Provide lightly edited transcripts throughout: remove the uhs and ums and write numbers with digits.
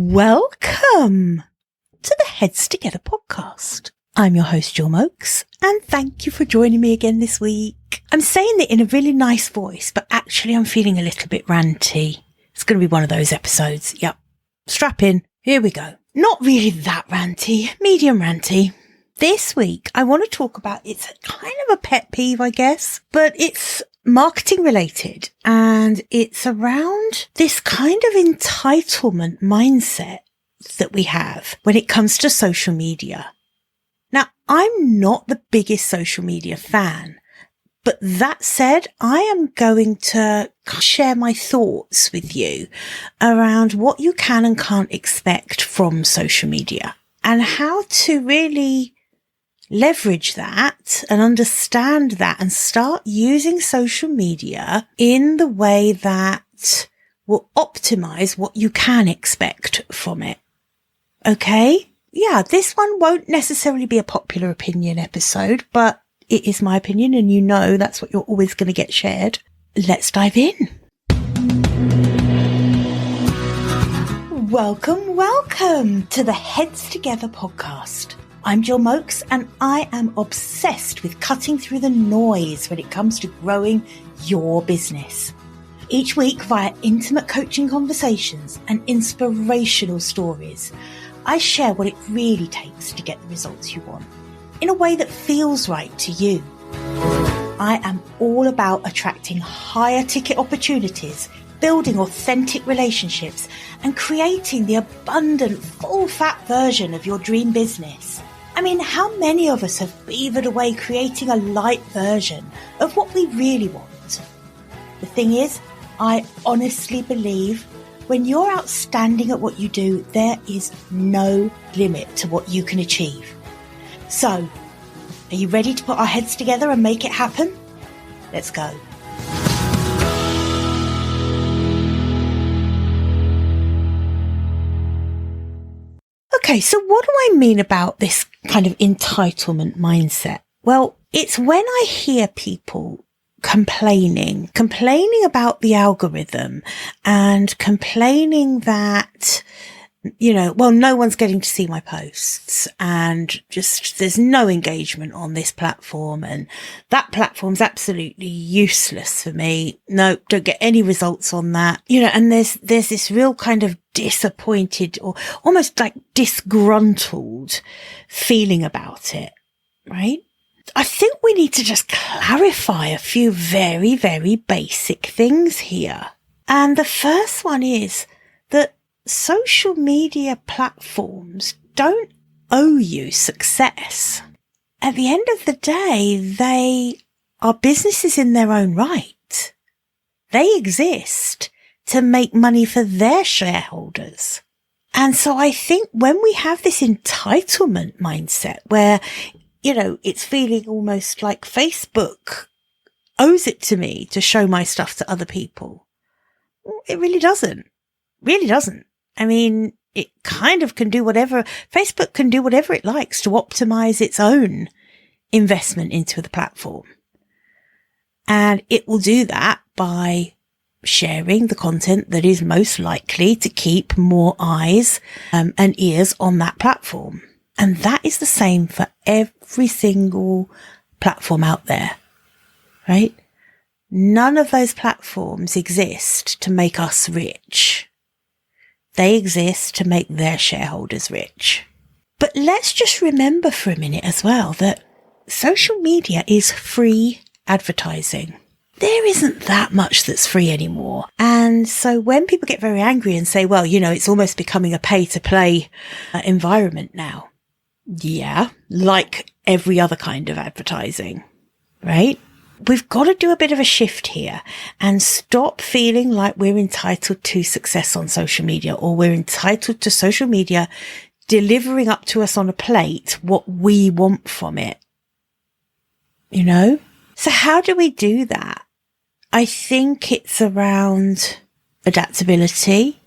Welcome to the Heads Together podcast. I'm your host, Jill Mokes, and thank you for joining me again this week. I'm saying it in a really nice voice, but actually I'm feeling a little bit ranty. It's going to be one of those episodes. Yep. Strap in. Here we go. Not really that ranty, medium ranty. This week, I want to talk about, it's kind of a pet peeve, I guess, but it's marketing related, and it's around this kind of entitlement mindset that we have when it comes to social media. Now, I'm not the biggest social media fan, but that said, I am going to share my thoughts with you around what you can and can't expect from social media and how to really leverage that and understand that and start using social media in the way that will optimize what you can expect from it. Okay? Yeah, this one won't necessarily be a popular opinion episode, but it is my opinion, and you know that's what you're always going to get shared. Let's dive in. Welcome to the Heads Together podcast. I'm Jill Mokes, and I am obsessed with cutting through the noise when it comes to growing your business. Each week, via intimate coaching conversations and inspirational stories, I share what it really takes to get the results you want in a way that feels right to you. I am all about attracting higher ticket opportunities, building authentic relationships, and creating the abundant, full-fat version of your dream business. I mean, how many of us have beavered away creating a light version of what we really want? The thing is, I honestly believe when you're outstanding at what you do, there is no limit to what you can achieve. So, are you ready to put our heads together and make it happen? Let's go. Okay, so what do I mean about this kind of entitlement mindset? Well, it's when I hear people complaining about the algorithm and complaining that, no one's getting to see my posts and just there's no engagement on this platform and that platform's absolutely useless for me. No, don't get any results on that. And there's this real kind of disappointed or almost like disgruntled feeling about it, right? I think we need to just clarify a few very, very basic things here. And the first one is that social media platforms don't owe you success. At the end of the day, they are businesses in their own right. They exist to make money for their shareholders. And so I think when we have this entitlement mindset where, it's feeling almost like Facebook owes it to me to show my stuff to other people. It really doesn't. Really doesn't. I mean, it kind of can do whatever, Facebook can do whatever it likes to optimize its own investment into the platform. And it will do that by sharing the content that is most likely to keep more eyes and ears on that platform. And that is the same for every single platform out there, right? None of those platforms exist to make us rich. They exist to make their shareholders rich. But let's just remember for a minute as well that social media is free advertising. There isn't that much that's free anymore. And so when people get very angry and say, well, it's almost becoming a pay-to-play environment now. Yeah, like every other kind of advertising, right? We've got to do a bit of a shift here and stop feeling like we're entitled to success on social media, or we're entitled to social media delivering up to us on a plate what we want from it. So how do we do that? I think it's around adaptability.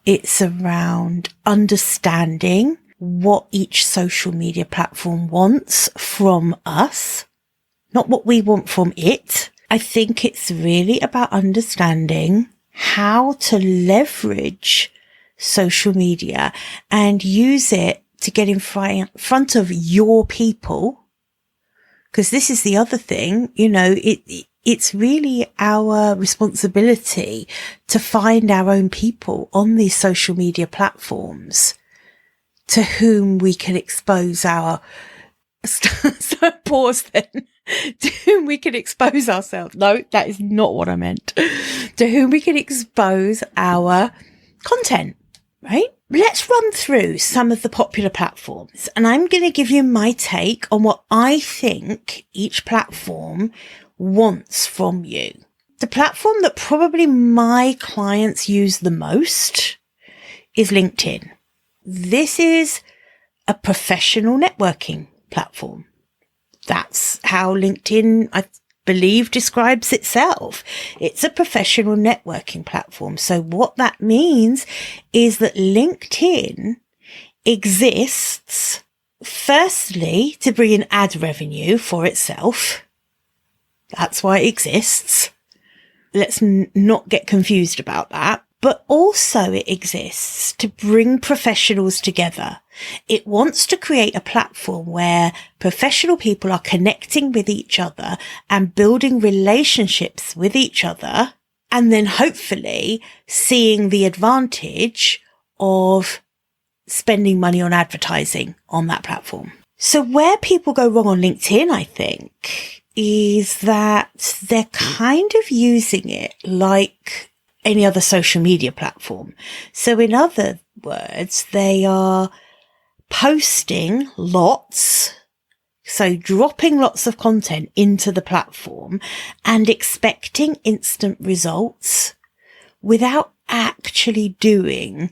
It's around understanding what each social media platform wants from us, not what we want from it. I think it's really about understanding how to leverage social media and use it to get in front of your people. Because this is the other thing, it's really our responsibility to find our own people on these social media platforms to whom we can expose our, so pause then, to whom we can expose ourselves. No, that is not what I meant. To whom we can expose our content, right? Let's run through some of the popular platforms, and I'm going to give you my take on what I think each platform wants from you. The platform that probably my clients use the most is LinkedIn. This is a professional networking platform. That's how LinkedIn, I believe, describes itself. It's a professional networking platform. So what that means is that LinkedIn exists firstly to bring in ad revenue for itself. That's why it exists. Let's not get confused about that. But also it exists to bring professionals together. It wants to create a platform where professional people are connecting with each other and building relationships with each other, and then hopefully seeing the advantage of spending money on advertising on that platform. So where people go wrong on LinkedIn, I think, is that they're kind of using it like any other social media platform. So in other words, they are posting lots, so dropping lots of content into the platform and expecting instant results without actually doing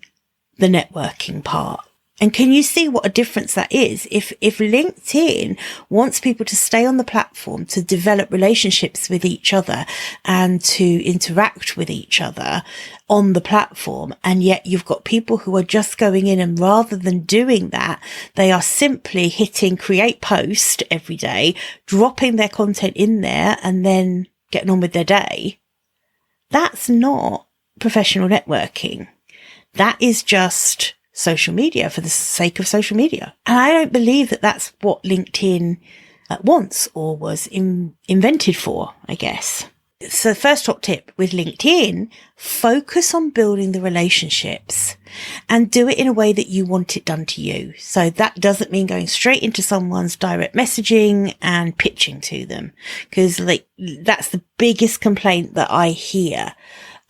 the networking part. And can you see what a difference that is? If LinkedIn wants people to stay on the platform, to develop relationships with each other and to interact with each other on the platform, and yet you've got people who are just going in and rather than doing that, they are simply hitting create post every day, dropping their content in there and then getting on with their day. That's not professional networking. That is just social media for the sake of social media. And I don't believe that that's what LinkedIn wants or was invented for, I guess. So the first top tip with LinkedIn, focus on building the relationships and do it in a way that you want it done to you. So that doesn't mean going straight into someone's direct messaging and pitching to them, because that's the biggest complaint that I hear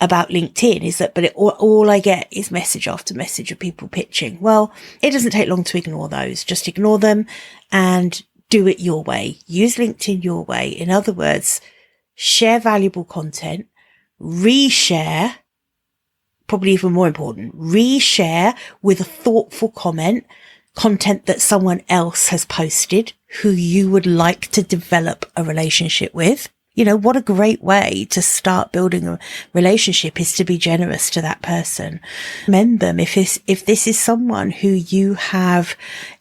about LinkedIn is that, all I get is message after message of people pitching. Well, it doesn't take long to ignore those. Just ignore them and do it your way. Use LinkedIn your way. In other words, share valuable content, reshare, probably even more important, reshare with a thoughtful content that someone else has posted who you would like to develop a relationship with. What a great way to start building a relationship is to be generous to that person. Recommend them. If this is someone who you have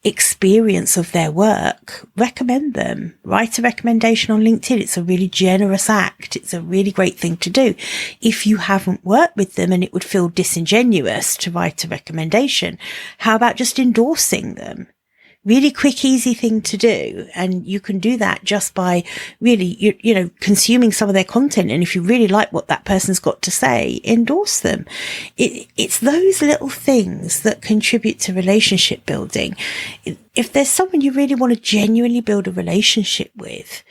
experience of their work, recommend them. Write a recommendation on LinkedIn. It's a really generous act. It's a really great thing to do. If you haven't worked with them and it would feel disingenuous to write a recommendation, how about just endorsing them? Really quick, easy thing to do. And you can do that just by really, consuming some of their content. And if you really like what that person's got to say, endorse them. It's those little things that contribute to relationship building. If there's someone you really want to genuinely build a relationship with,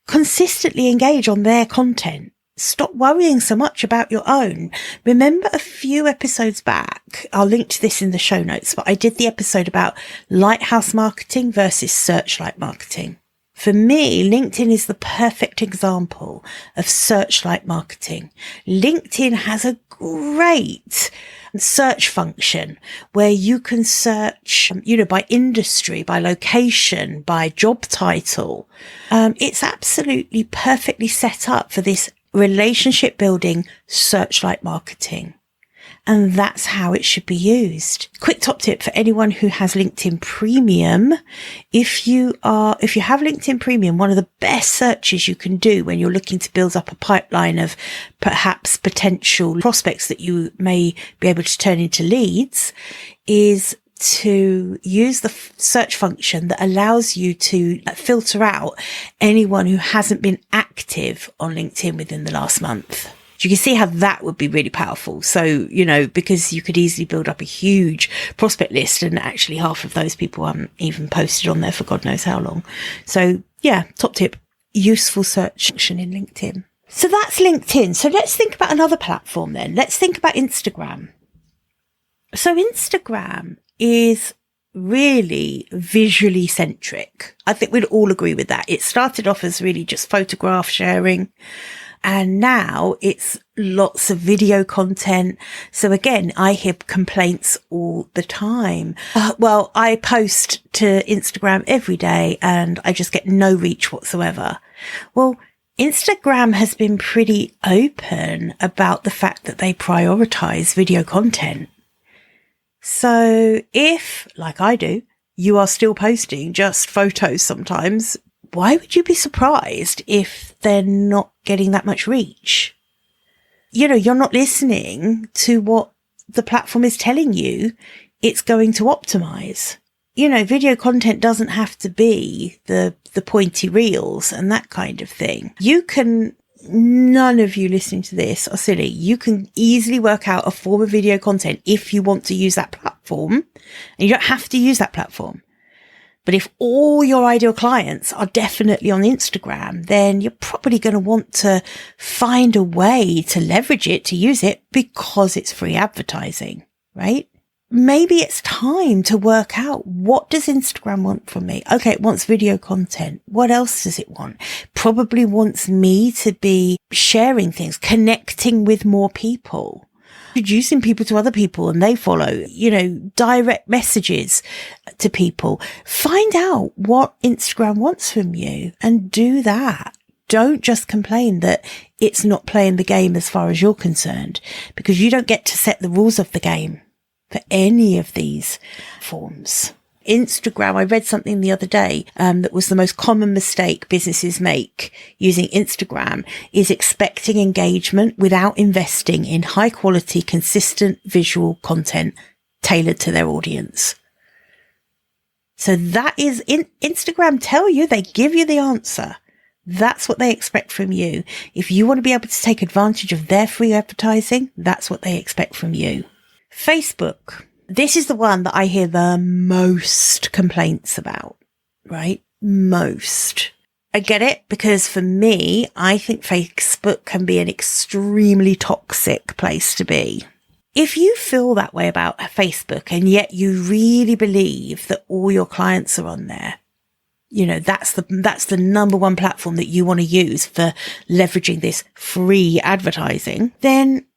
consistently engage on their content. Stop worrying so much about your own. Remember a few episodes back, I'll link to this in the show notes, but I did the episode about lighthouse marketing versus searchlight marketing. For me, LinkedIn is the perfect example of searchlight marketing. LinkedIn has a great search function where you can search, by industry, by location, by job title. It's absolutely perfectly set up for this relationship building searchlight marketing. And that's how it should be used. Quick top tip for anyone who has LinkedIn Premium. If you have LinkedIn Premium, one of the best searches you can do when you're looking to build up a pipeline of perhaps potential prospects that you may be able to turn into leads is to use the search function that allows you to filter out anyone who hasn't been active on LinkedIn within the last month. You can see how that would be really powerful. So, because you could easily build up a huge prospect list and actually half of those people haven't even posted on there for God knows how long. So yeah, top tip, useful search function in LinkedIn. So that's LinkedIn. So let's think about another platform then. Let's think about Instagram. So Instagram is really visually centric. I think we'd all agree with that. It started off as really just photograph sharing. And now it's lots of video content. So again, I hear complaints all the time. Well, I post to Instagram every day and I just get no reach whatsoever. Well, Instagram has been pretty open about the fact that they prioritize video content. So if, like I do, you are still posting just photos sometimes, why would you be surprised if they're not getting that much reach? You're not listening to what the platform is telling you it's going to optimize. Video content doesn't have to be the pointy reels and that kind of thing. None of you listening to this are silly. You can easily work out a form of video content if you want to use that platform, and you don't have to use that platform. But if all your ideal clients are definitely on Instagram, then you're probably going to want to find a way to leverage it, to use it, because it's free advertising, right? Maybe it's time to work out, what does Instagram want from me? Okay, it wants video content. What else does it want? Probably wants me to be sharing things, connecting with more people, introducing people to other people and they follow, direct messages to people. Find out what Instagram wants from you and do that. Don't just complain that it's not playing the game as far as you're concerned, because you don't get to set the rules of the game for any of these forms. Instagram, I read something the other day that was the most common mistake businesses make using Instagram is expecting engagement without investing in high quality, consistent visual content tailored to their audience. So that is Instagram tell you, they give you the answer. That's what they expect from you. If you want to be able to take advantage of their free advertising, that's what they expect from you. Facebook. This is the one that I hear the most complaints about, right? Most. I get it, because for me, I think Facebook can be an extremely toxic place to be. If you feel that way about Facebook and yet you really believe that all your clients are on there, that's the number one platform that you want to use for leveraging this free advertising, then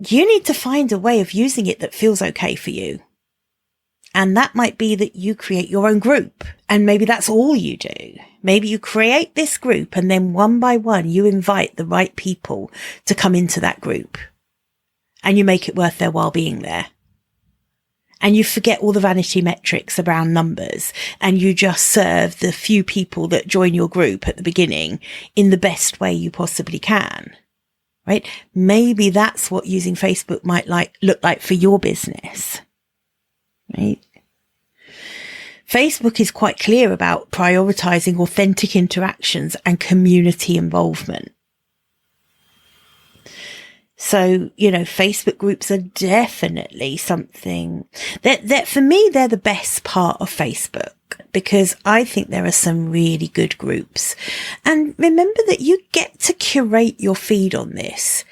you need to find a way of using it that feels okay for you. And that might be that you create your own group, and maybe that's all you do. Maybe you create this group and then one by one you invite the right people to come into that group and you make it worth their while being there. And you forget all the vanity metrics around numbers and you just serve the few people that join your group at the beginning in the best way you possibly can. Right? Maybe that's what using Facebook might look like for your business. Right? Facebook is quite clear about prioritizing authentic interactions and community involvement. So, Facebook groups are definitely something that for me, they're the best part of Facebook, because I think there are some really good groups. And remember that you get to curate your feed on this.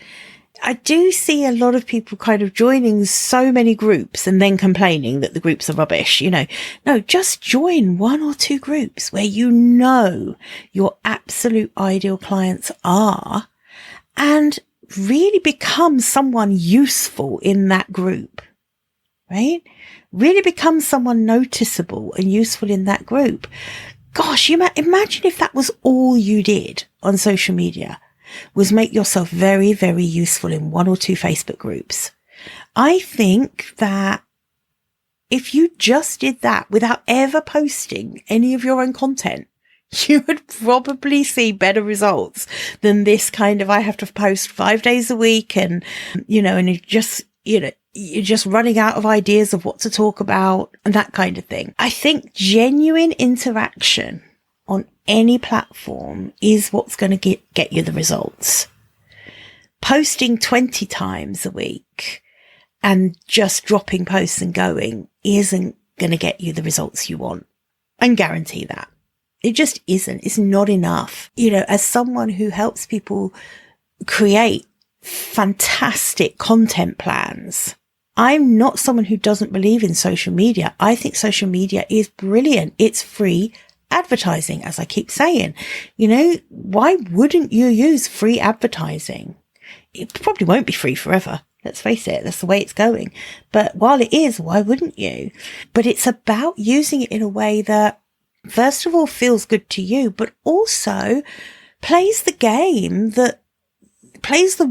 I do see a lot of people kind of joining so many groups and then complaining that the groups are rubbish. No, just join one or two groups where your absolute ideal clients are, and really become someone useful in that group, right? Really become someone noticeable and useful in that group. Gosh, imagine if that was all you did on social media, was make yourself very, very useful in one or two Facebook groups. I think that if you just did that without ever posting any of your own content, you would probably see better results than this kind of, I have to post 5 days a week and, and you're just running out of ideas of what to talk about and that kind of thing. I think genuine interaction on any platform is what's going to get you the results. Posting 20 times a week and just dropping posts and going isn't going to get you the results you want. I can guarantee that. It just isn't. It's not enough. As someone who helps people create fantastic content plans, I'm not someone who doesn't believe in social media. I think social media is brilliant. It's free advertising, as I keep saying. Why wouldn't you use free advertising? It probably won't be free forever. Let's face it, that's the way it's going. But while it is, why wouldn't you? But it's about using it in a way that, first of all, feels good to you, but also plays the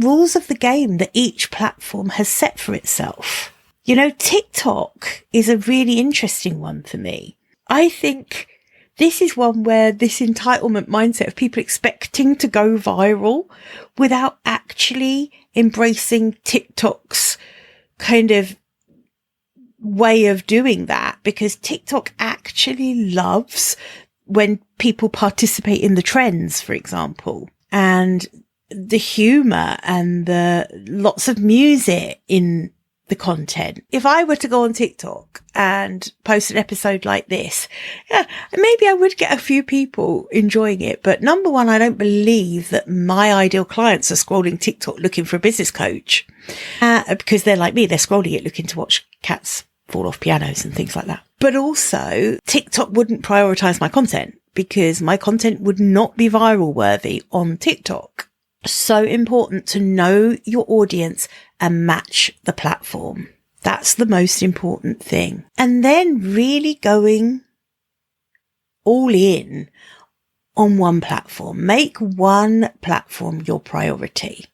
rules of the game that each platform has set for itself. TikTok is a really interesting one for me. I think this is one where this entitlement mindset of people expecting to go viral without actually embracing TikTok's kind of way of doing that, because TikTok actually loves when people participate in the trends, for example, and the humor and the lots of music in the content. If I were to go on TikTok and post an episode like this, maybe I would get a few people enjoying it. But number one, I don't believe that my ideal clients are scrolling TikTok looking for a business coach, because they're like me, they're scrolling it looking to watch cats fall off pianos and things like that. But also, TikTok wouldn't prioritize my content because my content would not be viral worthy on TikTok. So important to know your audience and match the platform. That's the most important thing. And then really going all in on one platform. Make one platform your priority.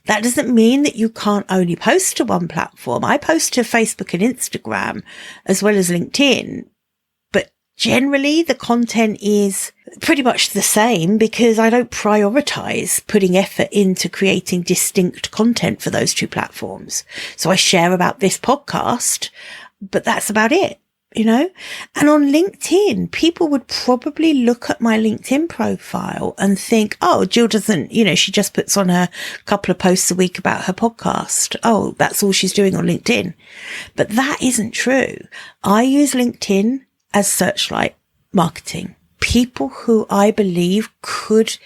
That doesn't mean that you can't only post to one platform. I post to Facebook and Instagram as well as LinkedIn. But generally the content is pretty much the same because I don't prioritize putting effort into creating distinct content for those two platforms. So I share about this podcast, but that's about it. And on LinkedIn, people would probably look at my LinkedIn profile and think, oh, Jill doesn't, she just puts on a couple of posts a week about her podcast. Oh, that's all she's doing on LinkedIn. But that isn't true. I use LinkedIn as searchlight marketing. People who I believe could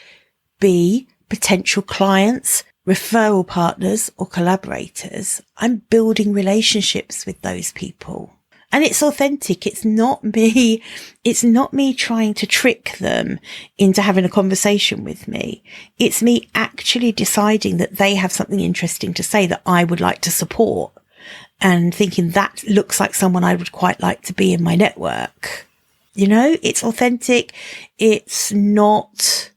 be potential clients, referral partners, or collaborators. I'm building relationships with those people. And it's authentic. It's not me trying to trick them into having a conversation with me. It's me actually deciding that they have something interesting to say that I would like to support and thinking that looks like someone I would quite like to be in my network. It's authentic. It's not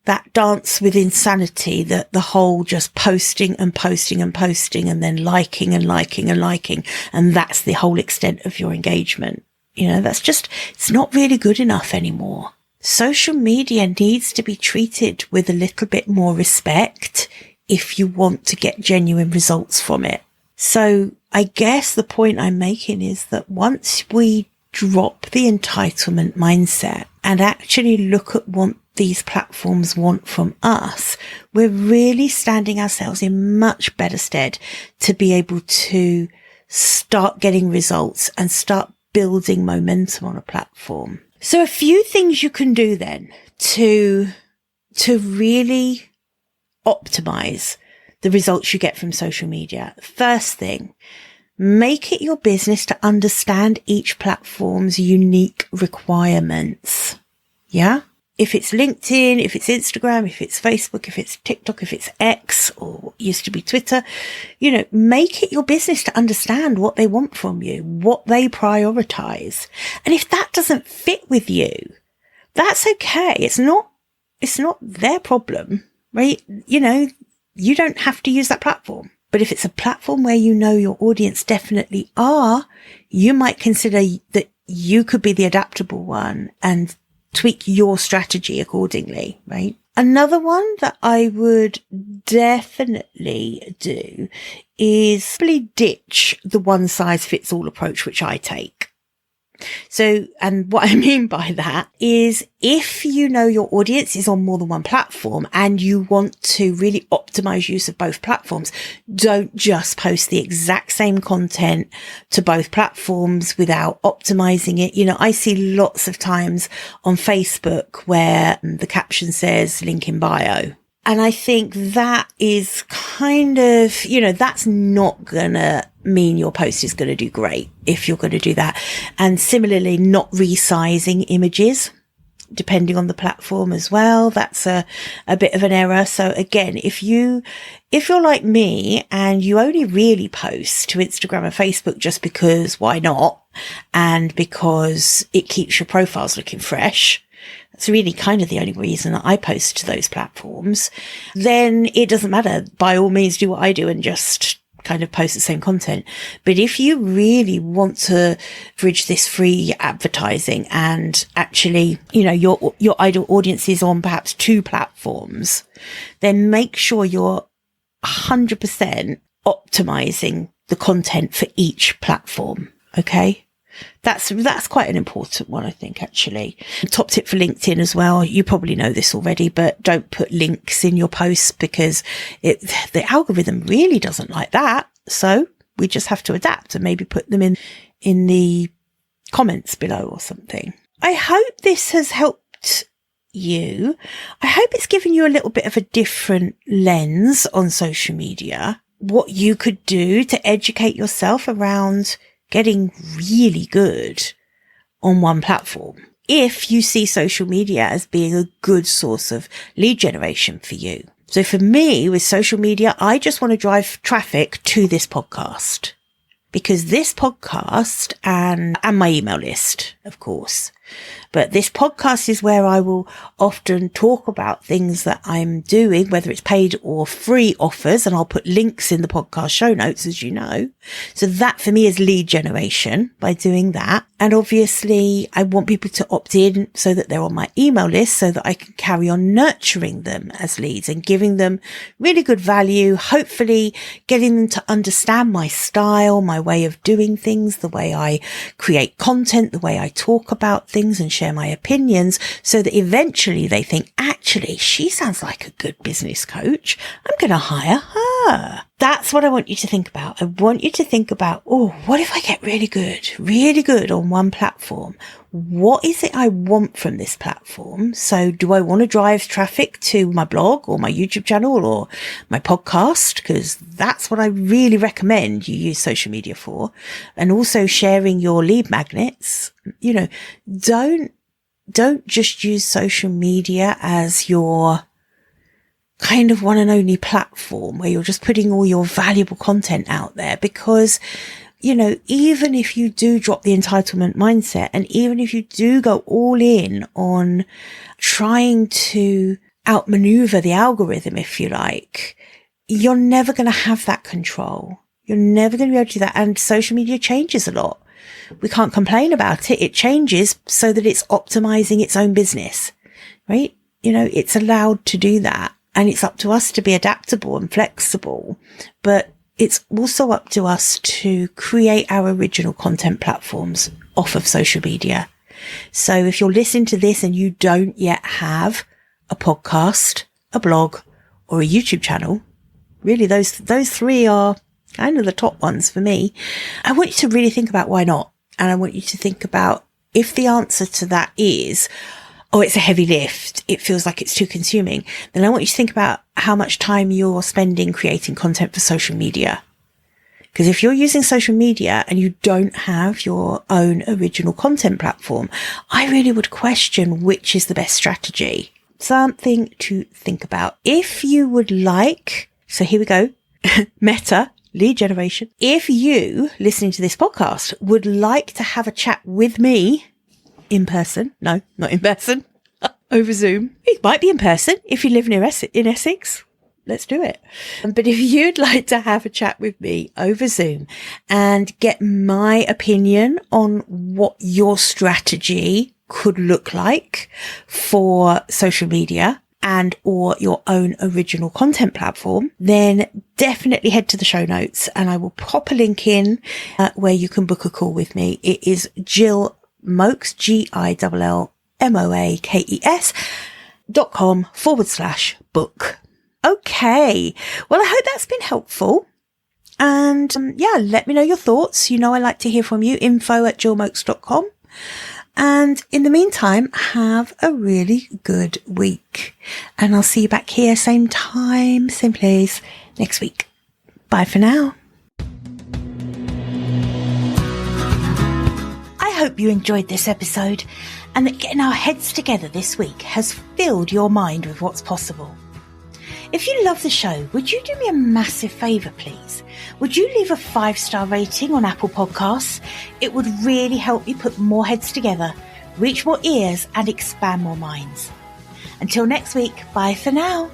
that dance with insanity, that the whole just posting and posting and posting and then liking and liking and liking. And that's the whole extent of your engagement. It's not really good enough anymore. Social media needs to be treated with a little bit more respect if you want to get genuine results from it. So I guess the point I'm making is that once we drop the entitlement mindset and actually look at what these platforms want from us, we're really standing ourselves in much better stead to be able to start getting results and start building momentum on a platform. So a few things you can do then to really optimize the results you get from social media. First thing, make it your business to understand each platform's unique requirements. Yeah? If it's LinkedIn, if it's Instagram, if it's Facebook, if it's TikTok, if it's X, or what used to be Twitter, make it your business to understand what they want from you, what they prioritize. And if that doesn't fit with you, that's okay. It's not their problem, right? You don't have to use that platform. But if it's a platform where you know your audience definitely are, you might consider that you could be the adaptable one and tweak your strategy accordingly, right? Another one that I would definitely do is probably ditch the one size fits all approach, which I take. So, and what I mean by that is if you know your audience is on more than one platform and you want to really optimize use of both platforms, don't just post the exact same content to both platforms without optimizing it. You know, I see lots of times on Facebook where the caption says link in bio. And I think that is kind of, you know, that's not gonna mean your post is gonna do great if you're gonna do that. And similarly, not resizing images, depending on the platform as well. That's a bit of an error. So again, if you're like me and you only really post to Instagram and Facebook just because why not? And because it keeps your profiles looking fresh, it's really kind of the only reason that I post to those platforms, then it doesn't matter. By all means, do what I do and just kind of post the same content. But if you really want to bridge this free advertising and actually, you know, your ideal audience is on perhaps 2 platforms, then make sure you're 100% optimizing the content for each platform. Okay. That's quite an important one, I think, actually. Top tip for LinkedIn as well. You probably know this already, but don't put links in your posts because the algorithm really doesn't like that. So we just have to adapt and maybe put them in the comments below or something. I hope this has helped you. I hope it's given you a little bit of a different lens on social media, what you could do to educate yourself around getting really good on one platform. If you see social media as being a good source of lead generation for you. So for me with social media, I just want to drive traffic to this podcast because this podcast and my email list, of course. But this podcast is where I will often talk about things that I'm doing, whether it's paid or free offers, and I'll put links in the podcast show notes, as you know. So that for me is lead generation by doing that. And obviously I want people to opt in so that they're on my email list so that I can carry on nurturing them as leads and giving them really good value, hopefully getting them to understand my style, my way of doing things, the way I create content, the way I talk about things and share my opinions so that eventually they think, actually, she sounds like a good business coach. I'm going to hire her. That's what I want you to think about. I want you to think about, oh, what if I get really good on one platform? What is it I want from this platform? So do I want to drive traffic to my blog or my YouTube channel or my podcast? Because that's what I really recommend you use social media for. And also sharing your lead magnets. You know, don't just use social media as your kind of one and only platform where you're just putting all your valuable content out there, because, you know, even if you do drop the entitlement mindset and even if you do go all in on trying to outmaneuver the algorithm, if you like, you're never going to have that control. You're never going to be able to do that. And social media changes a lot. We can't complain about it. It changes so that it's optimizing its own business, right? You know, it's allowed to do that. And it's up to us to be adaptable and flexible, but it's also up to us to create our original content platforms off of social media. So if you're listening to this and you don't yet have a podcast, a blog, or a YouTube channel, really those 3 are kind of the top ones for me. I want you to really think about why not. And I want you to think about if the answer to that is, oh, it's a heavy lift, it feels like it's too consuming, then I want you to think about how much time you're spending creating content for social media. Because if you're using social media and you don't have your own original content platform, I really would question which is the best strategy. Something to think about. If you would like, so here we go, Meta, lead generation. If you, listening to this podcast, would like to have a chat with me, in person. No, not in person. Over Zoom. It might be in person if you live in Essex. let's do it. But if you'd like to have a chat with me over Zoom and get my opinion on what your strategy could look like for social media and or your own original content platform, then definitely head to the show notes and I will pop a link in where you can book a call with me. It is Jill Moakes, GILLMOAKES.com/book. Okay. Well, I hope that's been helpful. And let me know your thoughts. I like to hear from you. info@jillmoakes.com. And in the meantime, have a really good week. And I'll see you back here, same time, same place, next week. Bye for now. I hope you enjoyed this episode and that getting our heads together this week has filled your mind with what's possible. If you love the show, would you do me a massive favour, please? Would you leave a 5-star rating on Apple Podcasts? It would really help me put more heads together, reach more ears and expand more minds. Until next week, bye for now.